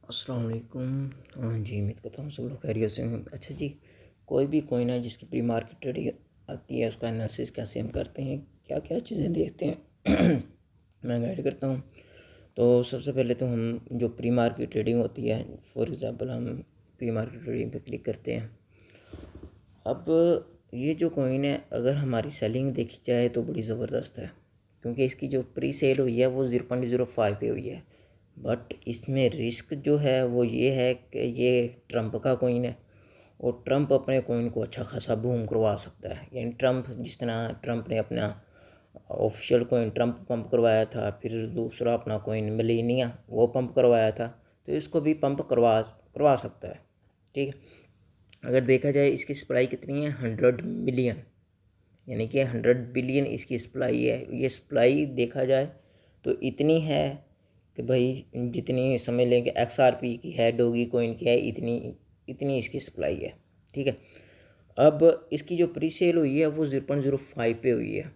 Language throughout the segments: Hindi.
अस्सलाम वालेकुम। हाँ जी, उम्मीद करता हूँ सब लोग खैरियत से हैं। अच्छा जी, कोई भी कॉइन है जिसकी प्री मार्केट ट्रेडिंग आती है, उसका एनालिसिस कैसे हम करते हैं, क्या क्या चीज़ें देखते हैं मैं गाइड करता हूँ। तो सबसे पहले तो हम जो प्री मार्केट ट्रेडिंग होती है, फॉर एग्ज़ाम्पल हम प्री मार्केट ट्रेडिंग पे क्लिक करते हैं। अब ये जो कॉइन है, अगर हमारी सेलिंग देखी जाए तो बड़ी ज़बरदस्त है, क्योंकि इसकी जो प्री सेल हुई है वो 0.05 पे हुई है। बट इसमें रिस्क जो है वो ये है कि ये ट्रंप का कॉइन है और ट्रंप अपने कॉइन को अच्छा खासा बूम करवा सकता है। यानी ट्रंप, जिस तरह ट्रंप ने अपना ऑफिशियल कॉइन ट्रंप पंप करवाया था, फिर दूसरा अपना कॉइन मिलेनिया वो पंप करवाया था, तो इसको भी पंप करवा करवा सकता है। ठीक है। अगर देखा जाए इसकी सप्लाई कितनी है, 100 मिलियन, यानी कि 100 बिलियन इसकी सप्लाई है। ये सप्लाई देखा जाए तो इतनी है कि भाई जितनी समझ लें कि XRP की है, डोगी कॉइन की है, इतनी इतनी इसकी सप्लाई है। ठीक है। अब इसकी जो प्री सेल हुई है वो 0.05 पे हुई है।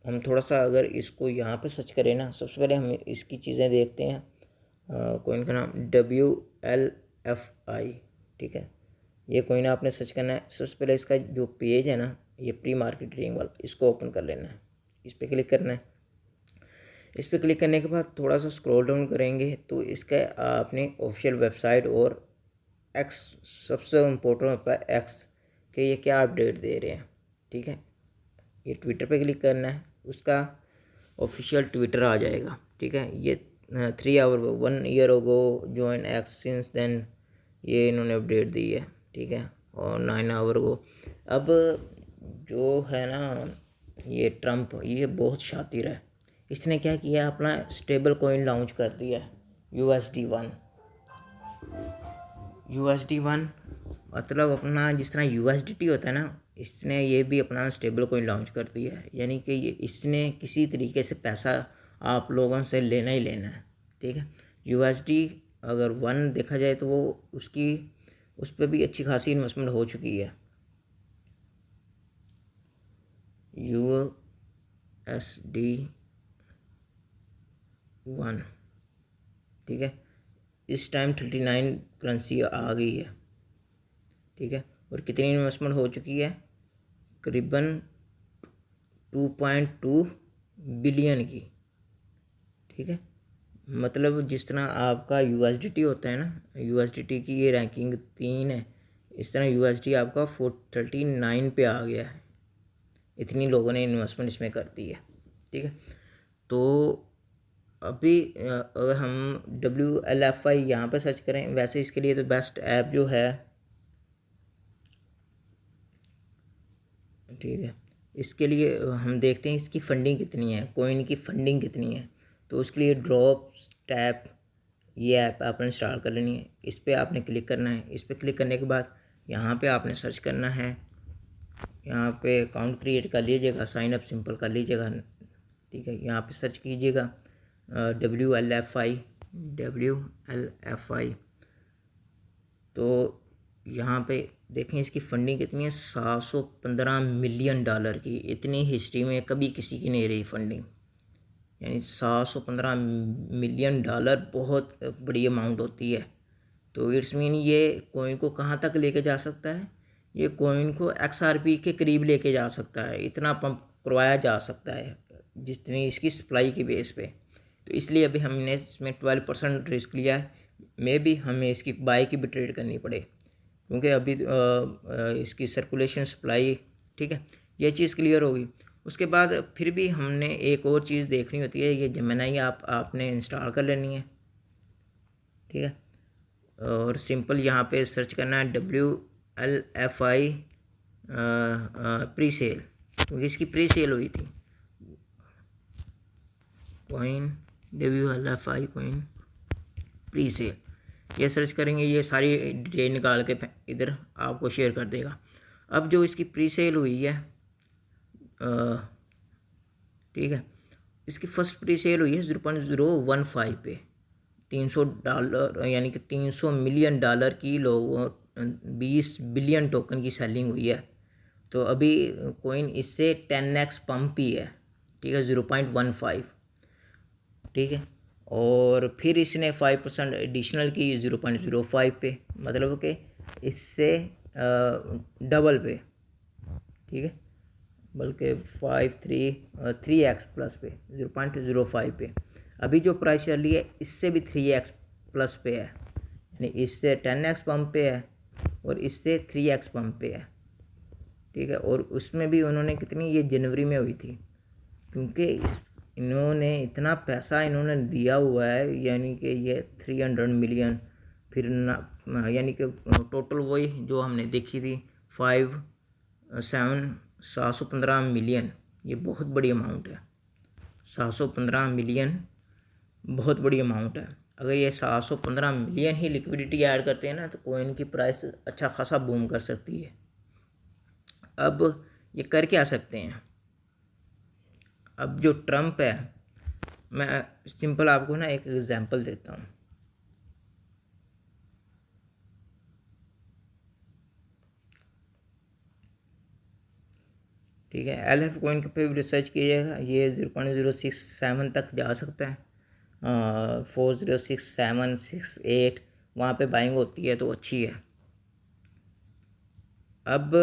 हम थोड़ा सा अगर इसको यहाँ पे सर्च करें ना, सबसे पहले हम इसकी चीज़ें देखते हैं। कॉइन का नाम WLFI। ठीक है। ये कॉइन आपने सर्च करना है। सबसे पहले इसका जो पेज है ना, ये प्री मार्केट ट्रेडिंग वाला, इसको ओपन कर लेना है। इस पर क्लिक करना है। इस पर क्लिक करने के बाद थोड़ा सा स्क्रॉल डाउन करेंगे तो इसका आपने ऑफिशियल वेबसाइट और एक्स, सबसे इम्पोर्टेंट होता है एक्स, कि ये क्या अपडेट दे रहे हैं। ठीक है। ये ट्विटर पे क्लिक करना है, उसका ऑफिशियल ट्विटर आ जाएगा। ठीक है। ये 3 hour 1 year ago join X since then, ये इन्होंने अपडेट दी है। ठीक है। और 9 आवर को अब जो है ना, ये ट्रम्प ये बहुत शातिर है। इसने क्या किया, अपना स्टेबल कॉइन लॉन्च कर दिया है, USD1। USD1 मतलब अपना जिस तरह USDT होता है ना, इसने ये भी अपना स्टेबल कॉइन लॉन्च कर दिया है। यानी कि ये इसने किसी तरीके से पैसा आप लोगों से लेना ही लेना है। ठीक है। USD अगर 1 देखा जाए तो वो उसकी उस पर भी अच्छी खासी इन्वेस्टमेंट हो चुकी है। USD1, ठीक है, इस टाइम 39 करेंसी आ गई है। ठीक है। और कितनी इन्वेस्टमेंट हो चुकी है, करीबन 2.2 बिलियन की। ठीक है। मतलब जिस तरह आपका USDT होता है ना, USDT की ये रैंकिंग 3 है, इस तरह USD आपका 439 पे आ गया है। इतनी लोगों ने इन्वेस्टमेंट इसमें कर दी है। ठीक है। तो अभी अगर हम WLFI यहाँ पे सर्च करें, वैसे इसके लिए तो बेस्ट ऐप जो है, ठीक है, इसके लिए हम देखते हैं इसकी फंडिंग कितनी है, कॉइन की फंडिंग कितनी है। तो उसके लिए ड्रॉप टैप, ये ऐप आपने इंस्टॉल कर लेनी है। इस पर आपने क्लिक करना है। इस पर क्लिक करने के बाद यहाँ पे आपने सर्च करना है, यहाँ पे अकाउंट क्रिएट कर लीजिएगा, साइन अप सिंपल कर लीजिएगा। ठीक है। यहाँ पे सर्च कीजिएगा WLFI। तो यहाँ पे देखें इसकी फंडिंग कितनी है, 715 मिलियन डॉलर की। इतनी हिस्ट्री में कभी किसी की नहीं रही फंडिंग। यानी 715 मिलियन डॉलर बहुत बड़ी अमाउंट होती है। तो इट्स मीन ये कॉइन को कहाँ तक लेके जा सकता है, ये कॉइन को XRP के करीब लेके जा सकता है। इतना पंप करवाया जा सकता है जितनी इसकी सप्लाई की बेस पे। तो इसलिए अभी हमने इसमें 12% रिस्क लिया है। मे भी हमें इसकी बाई की भी ट्रेड करनी पड़े, क्योंकि अभी इसकी सर्कुलेशन सप्लाई, ठीक है, ये चीज़ क्लियर होगी। उसके बाद फिर भी हमने एक और चीज़ देखनी होती है, ये जेमिनी आपने इंस्टॉल कर लेनी है। ठीक है। और सिंपल यहाँ पे सर्च करना है WLFI प्री सेल, क्योंकि इसकी प्री सेल हुई थी coin, WLFI coin pre sale. ये सर्च करेंगे, ये सारी डिटेल निकाल के इधर आपको शेयर कर देगा। अब जो इसकी प्री सेल हुई है, ठीक है, इसकी फर्स्ट प्री सेल हुई है 0.015 पे, $300, यानी कि 300 मिलियन डॉलर की लोगों 20 बिलियन टोकन की सेलिंग हुई है। तो अभी कॉइन इससे 10x पंप ही है। ठीक है, 0.15। ठीक है। और फिर इसने 5% एडिशनल की 0.05 पे, मतलब कि इससे डबल पे, ठीक है, बल्कि 3x प्लस पे 0.05 पे। अभी जो प्राइस चल रही है इससे भी 3x प्लस पे है, यानी इससे 10x पंप पे है और इससे 3x पंप पे है, ठीक है। और उसमें भी उन्होंने कितनी, ये जनवरी में हुई थी, क्योंकि इन्होंने इतना पैसा इन्होंने दिया हुआ है, यानी कि ये 300 मिलियन, फिर ना, यानी कि टोटल वही जो हमने देखी थी 715 मिलियन, ये बहुत बड़ी अमाउंट है। 715 मिलियन बहुत बड़ी अमाउंट है। अगर ये 715 मिलियन ही लिक्विडिटी ऐड करते हैं ना, तो कॉइन की प्राइस अच्छा खासा बूम कर सकती है। अब ये कर क्या सकते हैं? अब जो ट्रम्प है, मैं सिंपल आपको ना एक एग्जांपल देता हूँ। ठीक है, LF कॉइन पे भी रिसर्च कीजिएगा, ये 0.067 तक जा सकता है, 406768 वहाँ पे बाइंग होती है तो अच्छी है। अब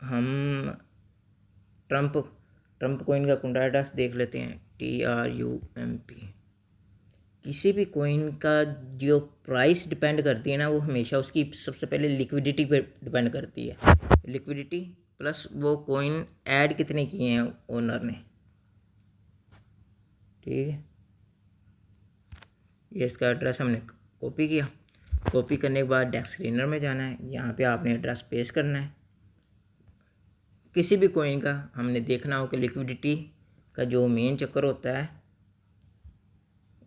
हम ट्रम्प कॉइन का कॉन्ट्रैक्ट एड्रेस देख लेते हैं, TRUMP। किसी भी कॉइन का जो प्राइस डिपेंड करती है ना, वो हमेशा उसकी सबसे पहले लिक्विडिटी पे डिपेंड करती है। लिक्विडिटी प्लस वो कॉइन ऐड कितने किए हैं ओनर ने, ठीक है। ये इसका एड्रेस हमने कॉपी किया, कॉपी करने के बाद डेस्क स्क्रीनर में जाना है, यहाँ पे आपने एड्रेस पेस्ट करना है। किसी भी कॉइन का हमने देखना हो कि लिक्विडिटी का जो मेन चक्कर होता है,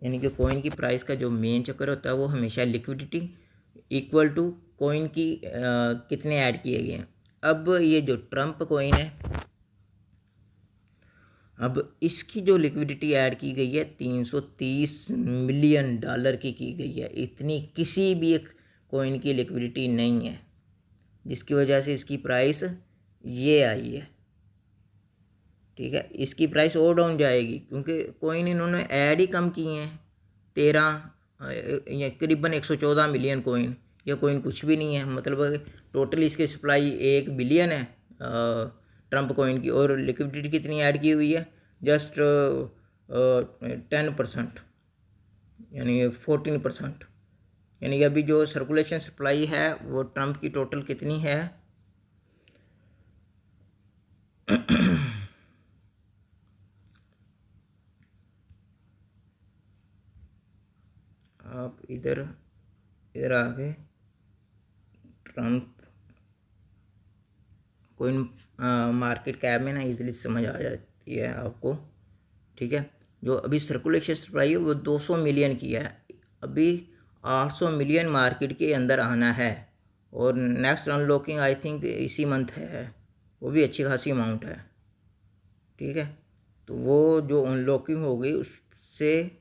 यानी कि कॉइन की प्राइस का जो मेन चक्कर होता है, वो हमेशा लिक्विडिटी इक्वल टू कॉइन की कितने ऐड किए गए हैं। अब ये जो ट्रम्प कॉइन है, अब इसकी जो लिक्विडिटी ऐड की गई है 330 मिलियन डॉलर की गई है। इतनी किसी भी एक कॉइन की लिक्विडिटी नहीं है, जिसकी वजह से इसकी प्राइस ये आई है, ठीक है। इसकी प्राइस और डाउन जाएगी क्योंकि कॉइन इन्होंने ऐड ही कम किए हैं, 13 करीबन 114 मिलियन कॉइन। यह कॉइन कुछ भी नहीं है, मतलब टोटल इसकी सप्लाई 1 बिलियन है ट्रम्प कॉइन की, और लिक्विडिटी कितनी ऐड की हुई है, जस्ट 10%, यानी 14%। यानी अभी जो सर्कुलेशन सप्लाई है वो ट्रम्प की टोटल कितनी है, आप इधर आके ट्रम्प कोइन मार्केट कैप में ना इजीली समझ आ जाती है आपको, ठीक है। जो अभी सर्कुलेशन सप्लाई है वो 200 मिलियन की है, अभी 800 मिलियन मार्केट के अंदर आना है, और नेक्स्ट अनलॉकिंग आई थिंक इसी मंथ है, वो भी अच्छी खासी अमाउंट है, ठीक है। तो वो जो अनलॉकिंग हो गई उससे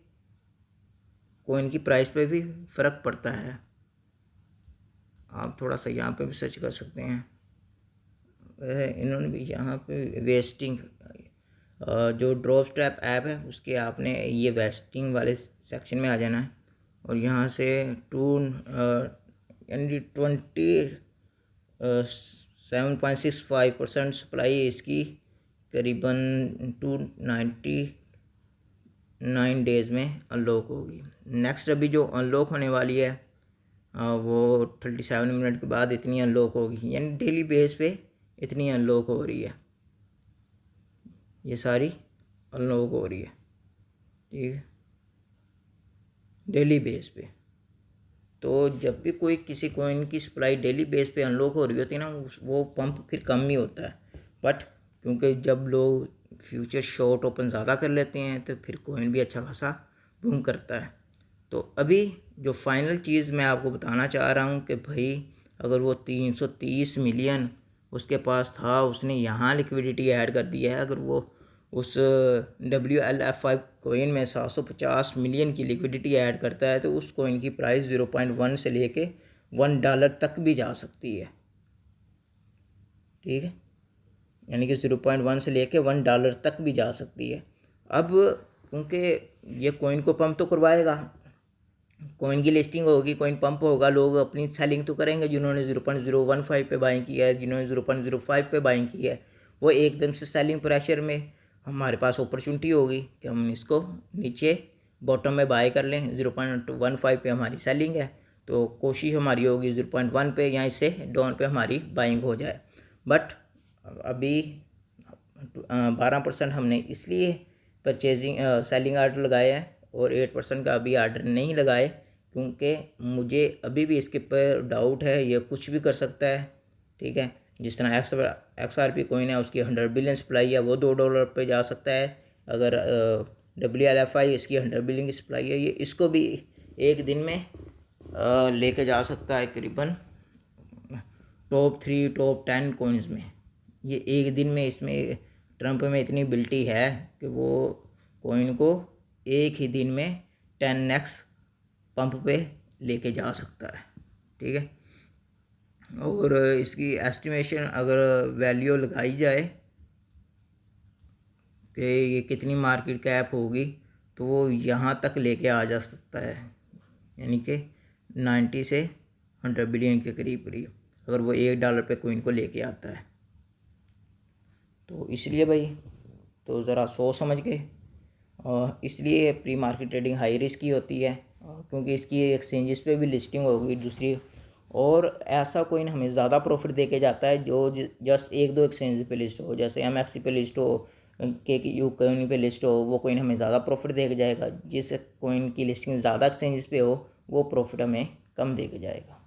कॉइन की प्राइस पे भी फ़र्क पड़ता है। आप थोड़ा सा यहाँ पे भी सर्च कर सकते हैं, इन्होंने भी यहाँ पे वेस्टिंग जो ड्रॉप स्ट्रैप ऐप है उसके आपने ये वेस्टिंग वाले सेक्शन में आ जाना है, और यहाँ से यानी 7.65% सप्लाई इसकी करीबन 299 डेज़ में अनलॉक होगी। नेक्स्ट अभी जो अनलॉक होने वाली है वो 37 मिनट के बाद इतनी अनलॉक होगी, यानी डेली बेस पे इतनी अनलॉक हो रही है, ये सारी अनलॉक हो रही है, ठीक है, डेली बेस पे। तो जब भी कोई किसी कॉइन की सप्लाई डेली बेस पे अनलॉक हो रही होती है ना, वो पंप फिर कम ही होता है, बट क्योंकि जब लोग फ्यूचर शॉर्ट ओपन ज़्यादा कर लेते हैं तो फिर कॉइन भी अच्छा खासा बूम करता है। तो अभी जो फाइनल चीज़ मैं आपको बताना चाह रहा हूँ कि भाई अगर वो 330 मिलियन उसके पास था, उसने यहाँ लिक्विडिटी ऐड कर दिया है, अगर वो उस WLF5 कॉइन में 750 मिलियन की लिक्विडिटी ऐड करता है, तो उस कॉइन की प्राइस 0.1 से लेके $1 तक भी जा सकती है, ठीक है, यानी कि 0.1 से लेके $1 तक भी जा सकती है। अब क्योंकि ये कॉइन को पंप तो करवाएगा, कॉइन की लिस्टिंग होगी, कॉइन पंप होगा, लोग अपनी सेलिंग तो करेंगे। जिन्होंने 0.015 पे बाइंग किया है, जिन्होंने 0.05 पे बाइंग किया है, वो एकदम से सेलिंग प्रेशर में हमारे पास अपॉर्चुनिटी होगी कि हम इसको नीचे बॉटम में बाय कर लें। 0.15 पे हमारी सेलिंग है, तो कोशिश हमारी होगी 0.1 पे या इससे डाउन पे हमारी बाइंग हो जाए। बट अभी 12% हमने इसलिए परचेजिंग सेलिंग आर्डर लगाए हैं और 8% का अभी आर्डर नहीं लगाए, क्योंकि मुझे अभी भी इसके पर डाउट है, ये कुछ भी कर सकता है। ठीक है, जिस तरह XRP कॉइन है, उसकी 100 बिलियन सप्लाई है, वो $2 पे जा सकता है। अगर WLFI इसकी 100 बिलियन की सप्लाई है, ये इसको भी एक दिन में लेके जा सकता है करीबन टॉप 3 टॉप 10 कॉइन्स में। ये एक दिन में इसमें ट्रंप में इतनी एबिलिटी है कि वो कॉइन को एक ही दिन में 10x पंप पे लेके जा सकता है। ठीक है, और इसकी एस्टिमेशन अगर वैल्यू लगाई जाए कि ये कितनी मार्केट कैप होगी, तो वो यहाँ तक लेके आ जा सकता है, यानी कि 90 से 100 बिलियन के करीब करीब, अगर वो $1 पे कॉइन को लेके आता है। तो इसलिए भाई, तो ज़रा सोच समझ के, इसलिए pre market trading high risk की होती है, क्योंकि इसकी एक्सचेंजेस पे भी लिस्टिंग होगी दूसरी, और ऐसा कॉइन हमें ज़्यादा प्रॉफिट दे के जाता है जो जस्ट एक दो एक्सचेंज पे लिस्ट हो, जैसे MXC पे लिस्ट हो, KQ कॉइन पे लिस्ट हो, वो कॉइन हमें ज़्यादा प्रॉफिट दे के जाएगा। जिस कॉइन की लिस्टिंग ज़्यादा एक्सचेंजेस पे हो, वो प्रॉफिट हमें कम दे के जाएगा।